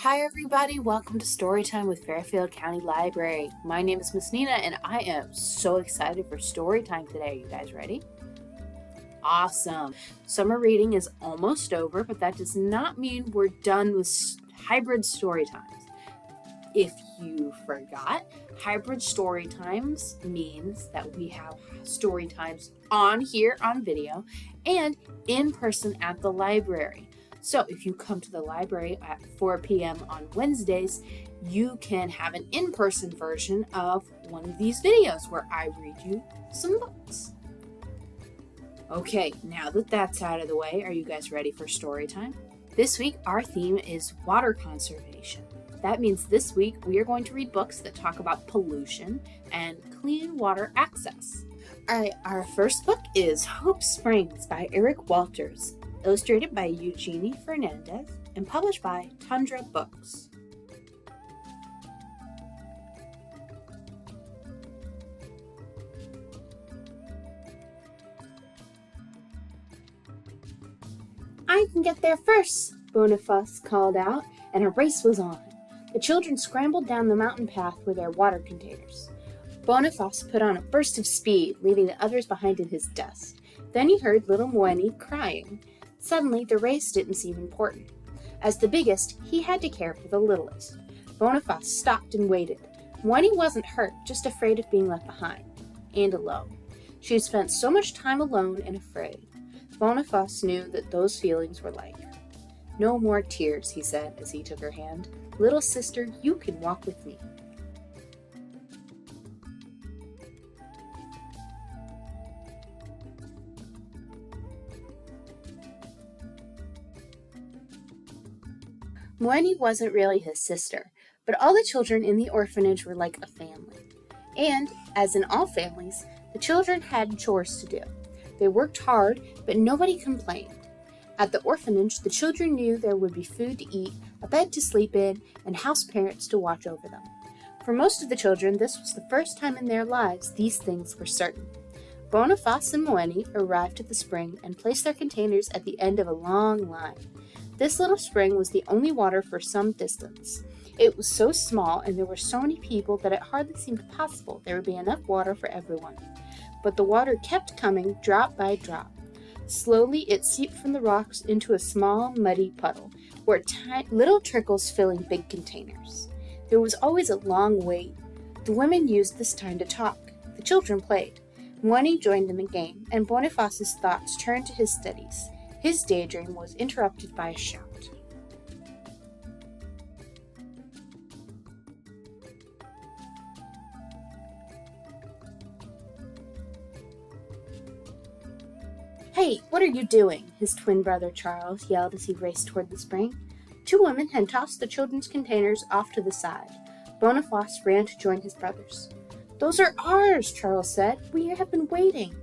Hi everybody, welcome to Storytime with Fairfield County Library. My name is Miss Nina and I am so excited for Storytime today. You guys ready? Awesome. Summer reading is almost over, but that does not mean we're done with hybrid Storytimes. If you forgot, hybrid Storytimes means that we have Storytimes on here on video and in person at the library. So if you come to the library at 4 p.m. on Wednesdays, you can have an in-person version of one of these videos where I read you some books. Okay, now that that's out of the way, are you guys ready for story time? This week, our theme is water conservation. That means this week we are going to read books that talk about pollution and clean water access. All right, our first book is Hope Springs by Eric Walters, illustrated by Eugenie Fernandes and published by Tundra Books. I can get there first, Boniface called out, and a race was on. The children scrambled down the mountain path with their water containers. Boniface put on a burst of speed, leaving the others behind in his dust. Then he heard little Moeni crying. Suddenly, the race didn't seem important. As the biggest, he had to care for the littlest. Boniface stopped and waited. Moeni wasn't hurt, just afraid of being left behind. And alone. She had spent so much time alone and afraid. Boniface knew that those feelings were like. No more tears, he said as he took her hand. Little sister, you can walk with me. Moeni wasn't really his sister, but all the children in the orphanage were like a family. And, as in all families, the children had chores to do. They worked hard, but nobody complained. At the orphanage, the children knew there would be food to eat, a bed to sleep in, and house parents to watch over them. For most of the children, this was the first time in their lives these things were certain. Boniface and Moeni arrived at the spring and placed their containers at the end of a long line. This little spring was the only water for some distance. It was so small and there were so many people that it hardly seemed possible there would be enough water for everyone. But the water kept coming drop by drop. Slowly it seeped from the rocks into a small, muddy puddle, where little trickles filling big containers. There was always a long wait. The women used this time to talk. The children played. Moeni joined in the game, and Boniface's thoughts turned to his studies. His daydream was interrupted by a shout. Hey, what are you doing? His twin brother Charles yelled as he raced toward the spring. Two women had tossed the children's containers off to the side. Boniface ran to join his brothers. Those are ours, Charles said. We have been waiting.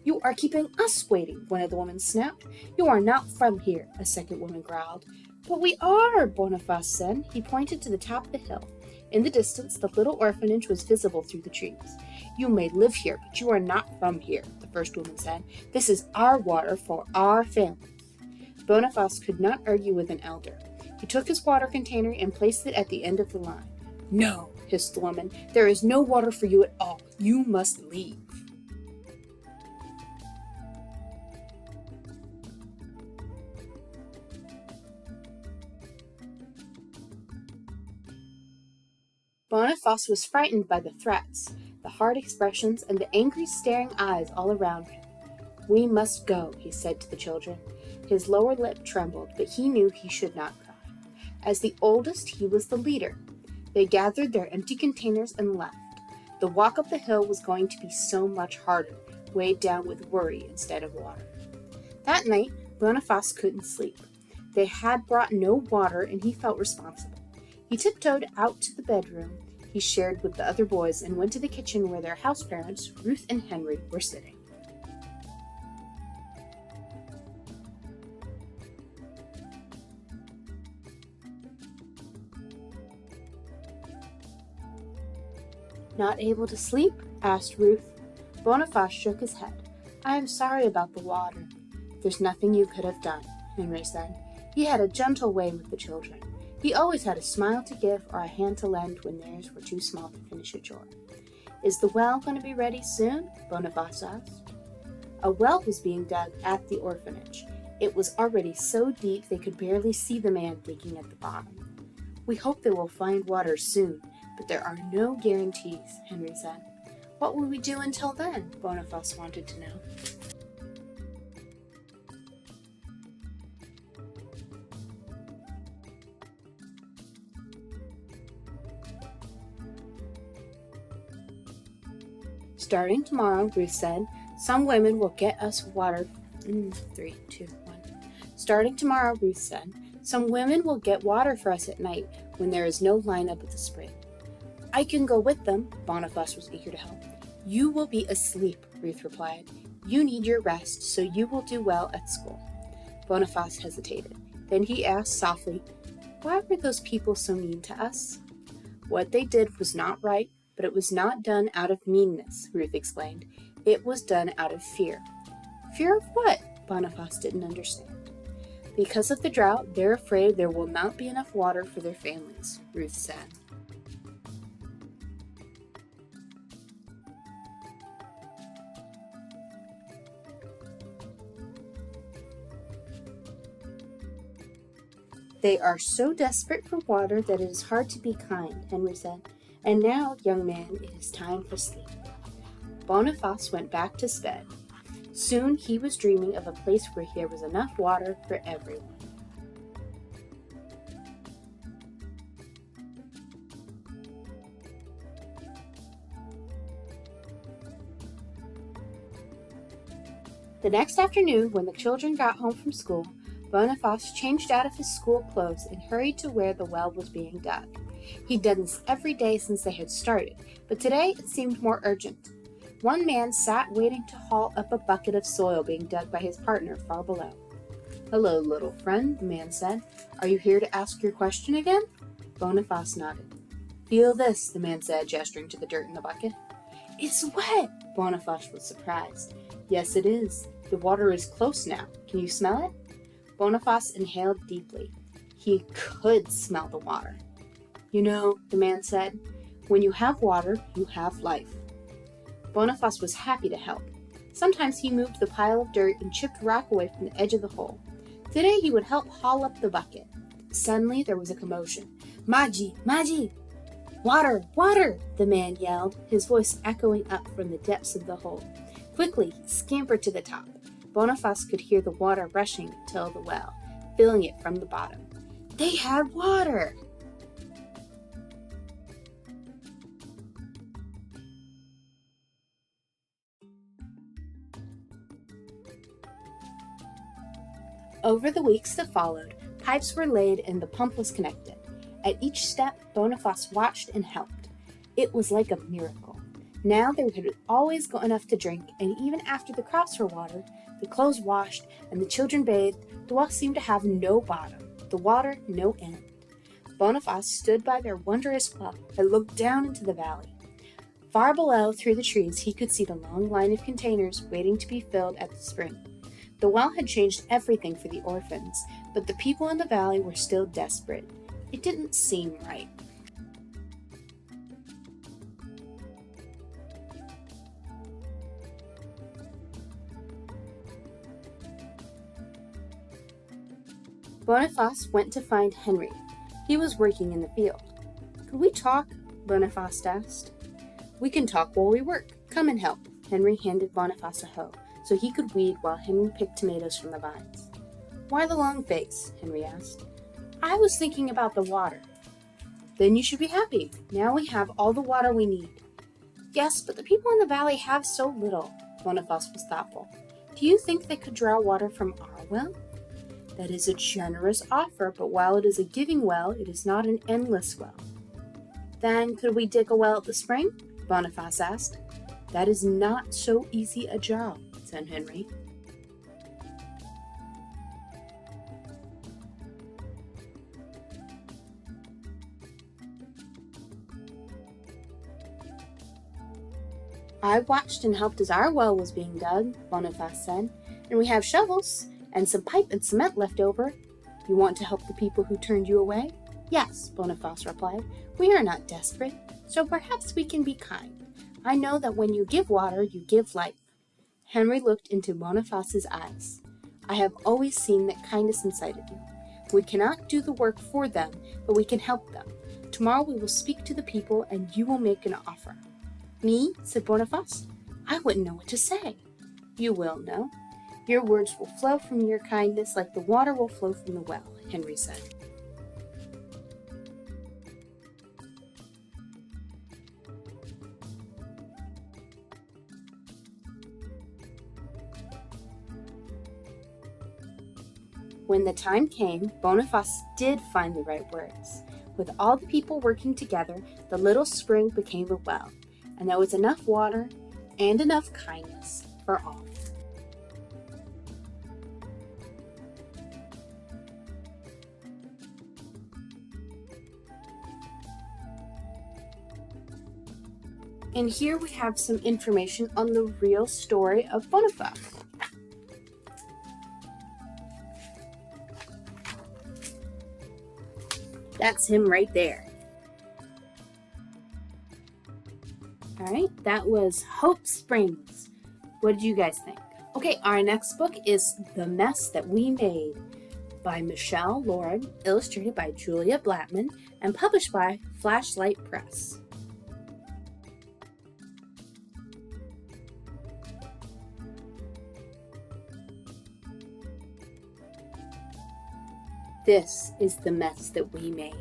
You are keeping us waiting, one of the women snapped. You are not from here, a second woman growled. But we are, Boniface said. He pointed to the top of the hill. In the distance, the little orphanage was visible through the trees. You may live here, but you are not from here, the first woman said. This is our water for our families. Boniface could not argue with an elder. He took his water container and placed it at the end of the line. No, hissed the woman. There is no water for you at all. You must leave. Boniface was frightened by the threats, the hard expressions, and the angry staring eyes all around him. We must go, he said to the children. His lower lip trembled, but he knew he should not cry. As the oldest, he was the leader. They gathered their empty containers and left. The walk up the hill was going to be so much harder, weighed down with worry instead of water. That night, Boniface couldn't sleep. They had brought no water, and he felt responsible. He tiptoed out to the bedroom he shared with the other boys and went to the kitchen where their house parents, Ruth and Henry, were sitting. Not able to sleep? Asked Ruth. Boniface shook his head. I am sorry about the water. There's nothing you could have done, Henry said. He had a gentle way with the children. He always had a smile to give or a hand to lend when theirs were too small to finish a chore. "Is the well going to be ready soon?" Boniface asked. A well was being dug at the orphanage. It was already so deep they could barely see the man digging at the bottom. "We hope they will find water soon, but there are no guarantees," Henry said. "What will we do until then?" Boniface wanted to know. "Starting tomorrow," Ruth said, "some women will get us water." 3, 2, 1. "Starting tomorrow," Ruth said, "some women will get water for us at night when there is no line up at the spring." "I can go with them." Boniface was eager to help. "You will be asleep," Ruth replied. "You need your rest, so you will do well at school." Boniface hesitated. Then he asked softly, "Why were those people so mean to us?" "What they did was not right, but it was not done out of meanness," Ruth explained. "It was done out of fear." "Fear of what?" Boniface didn't understand. "Because of the drought, they're afraid there will not be enough water for their families," Ruth said. "They are so desperate for water that it is hard to be kind," Henry said. "And now, young man, it is time for sleep." Boniface went back to bed. Soon he was dreaming of a place where there was enough water for everyone. The next afternoon, when the children got home from school, Boniface changed out of his school clothes and hurried to where the well was being dug. He'd done this every day since they had started, but today it seemed more urgent. One man sat waiting to haul up a bucket of soil being dug by his partner far below. "Hello, little friend," the man said. "Are you here to ask your question again?" Boniface nodded. "Feel this," the man said, gesturing to the dirt in the bucket. "It's wet!" Boniface was surprised. "Yes, it is. The water is close now. Can you smell it?" Boniface inhaled deeply. He could smell the water. "You know," the man said, "when you have water, you have life." Boniface was happy to help. Sometimes he moved the pile of dirt and chipped rock away from the edge of the hole. Today he would help haul up the bucket. Suddenly there was a commotion. "Maji! Maji! Water! Water!" the man yelled, his voice echoing up from the depths of the hole. Quickly he scampered to the top. Boniface could hear the water rushing till the well, filling it from the bottom. They had water! Over the weeks that followed, pipes were laid and the pump was connected. At each step, Boniface watched and helped. It was like a miracle. Now there would always go enough to drink, and even after the crops were watered, the clothes washed, and the children bathed, the well seemed to have no bottom, the water no end. Boniface stood by their wondrous well and looked down into the valley. Far below, through the trees, he could see the long line of containers waiting to be filled at the spring. The well had changed everything for the orphans, but the people in the valley were still desperate. It didn't seem right. Boniface went to find Henry. He was working in the field. "Could we talk?" Boniface asked. "We can talk while we work. Come and help." Henry handed Boniface a hoe, so he could weed while Henry picked tomatoes from the vines. "Why the long face?" Henry asked. "I was thinking about the water." "Then you should be happy. Now we have all the water we need." "Yes, but the people in the valley have so little." Boniface was thoughtful. "Do you think they could draw water from our well?" "That is a generous offer, but while it is a giving well, it is not an endless well." "Then could we dig a well at the spring?" Boniface asked. "That is not so easy a job," said Henry. "I watched and helped as our well was being dug," Boniface said, "and we have shovels and some pipe and cement left over. You want to help the people who turned you away?" Yes, Boniface replied. We are not desperate, so perhaps we can be kind. I know that when you give water, you give life. Henry looked into Boniface's eyes. I have always seen that kindness inside of you. We cannot do the work for them, but we can help them. Tomorrow we will speak to the people and you will make an offer. Me? Said Boniface. I wouldn't know what to say. You will know. Your words will flow from your kindness like the water will flow from the well, Henry said. When the time came, Boniface did find the right words. With all the people working together, the little spring became a well, and there was enough water and enough kindness for all. And here we have some information on the real story of Boniface. That's him right there. All right, that was Hope Springs. What did you guys think? Okay, our next book is The Mess That We Made by Michelle Lord, illustrated by Julia Blattman, and published by Flashlight Press. This is the mess that we made.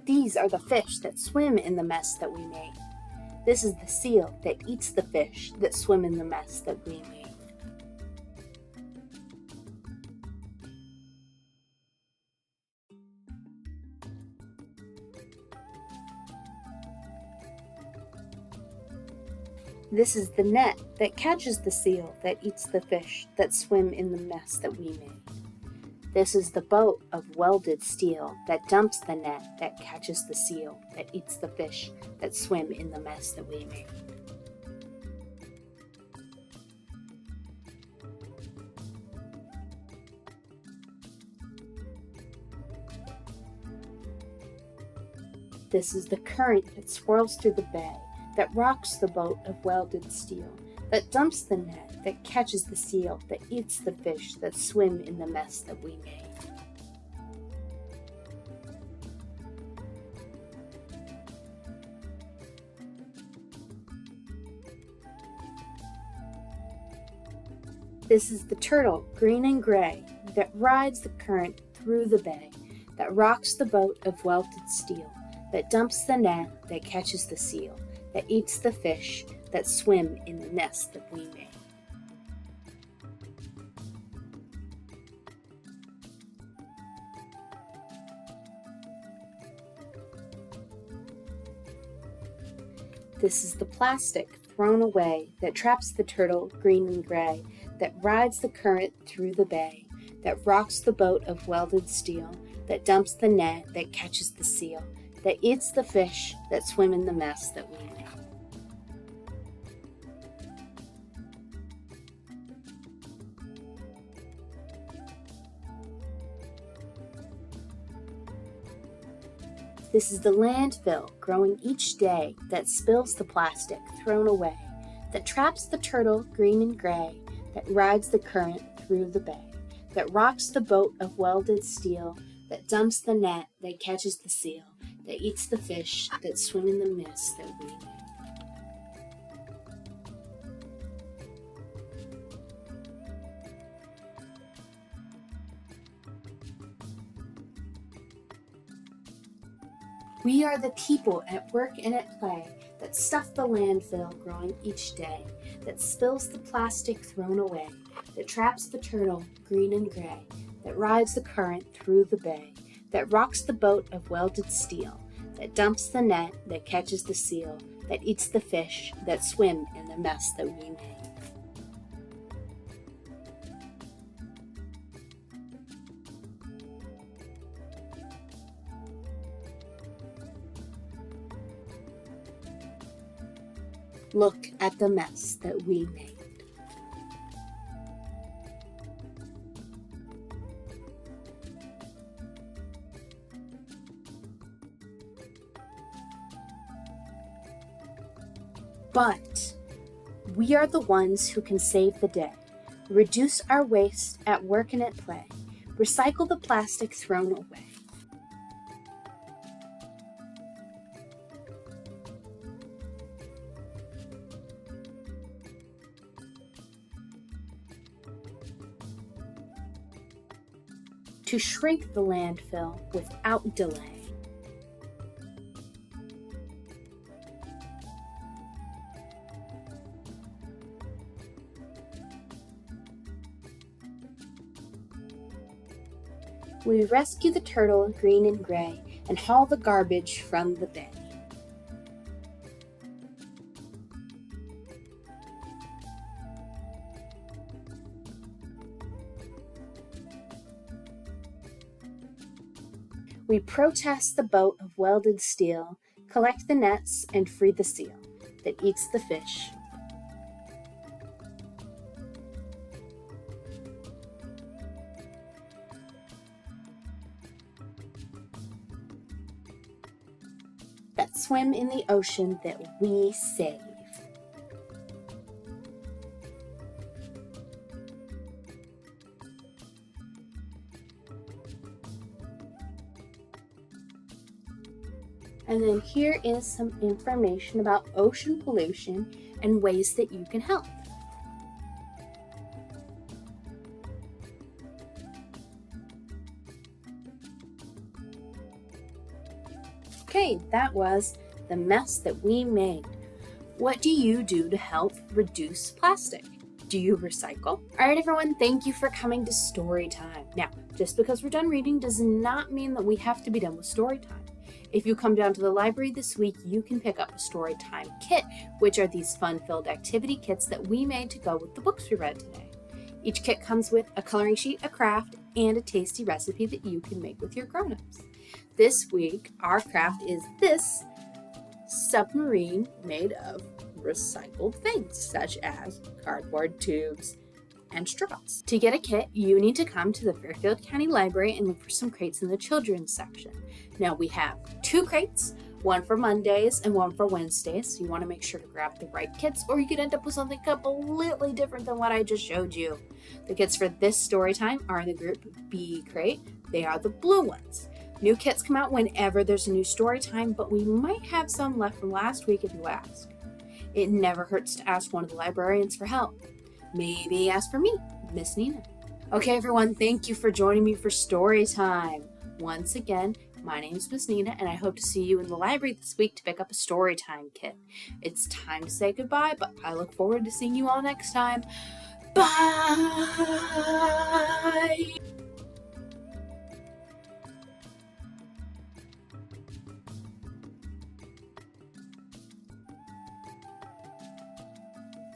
These are the fish that swim in the mess that we made. This is the seal that eats the fish that swim in the mess that we made. This is the net that catches the seal that eats the fish that swim in the mess that we made. This is the boat of welded steel that dumps the net that catches the seal that eats the fish that swim in the mess that we made. This is the current that swirls through the bay, that rocks the boat of welded steel, that dumps the net, that catches the seal, that eats the fish that swim in the mess that we made. This is the turtle, green and gray, that rides the current through the bay, that rocks the boat of welded steel, that dumps the net, that catches the seal, that eats the fish that swim in the nest that we made. This is the plastic thrown away that traps the turtle, green and gray, that rides the current through the bay, that rocks the boat of welded steel, that dumps the net, that catches the seal, that eats the fish that swim in the mess that we made. This is the landfill growing each day that spills the plastic thrown away, that traps the turtle, green and gray, that rides the current through the bay, that rocks the boat of welded steel, that dumps the net, that catches the seal, that eats the fish that swim in the mess that we made. We are the people at work and at play that stuff the landfill growing each day, that spills the plastic thrown away, that traps the turtle, green and gray, that rides the current through the bay, that rocks the boat of welded steel, that dumps the net, that catches the seal, that eats the fish that swim in the mess that we made. Look at the mess that we made. But we are the ones who can save the day, reduce our waste at work and at play, recycle the plastic thrown away. To shrink the landfill without delay. We rescue the turtle, green and gray, and haul the garbage from the bay. We protest the boat of welded steel, collect the nets, and free the seal that eats the fish. That swim in the ocean that we save. And then here is some information about ocean pollution and ways that you can help. Okay, that was the mess that we made. What do you do to help reduce plastic? Do you recycle? All right, everyone, thank you for coming to Storytime. Now, just because we're done reading does not mean that we have to be done with Storytime. If you come down to the library this week, you can pick up a Storytime kit, which are these fun-filled activity kits that we made to go with the books we read today. Each kit comes with a coloring sheet, a craft, and a tasty recipe that you can make with your grown-ups. This week, our craft is this submarine made of recycled things, such as cardboard tubes and straws. To get a kit, you need to come to the Fairfield County Library and look for some crates in the children's section. Now we have 2 crates, one for Mondays and one for Wednesdays. So you want to make sure to grab the right kits or you could end up with something completely different than what I just showed you. The kits for this story time are in the group B crate. They are the blue ones. New kits come out whenever there's a new story time, but we might have some left from last week if you ask. It never hurts to ask one of the librarians for help. Maybe ask for me, Miss Nina. Okay, everyone, thank you for joining me for story time. Once again, my name is Miss Nina, and I hope to see you in the library this week to pick up a story time kit. It's time to say goodbye, but I look forward to seeing you all next time. Bye!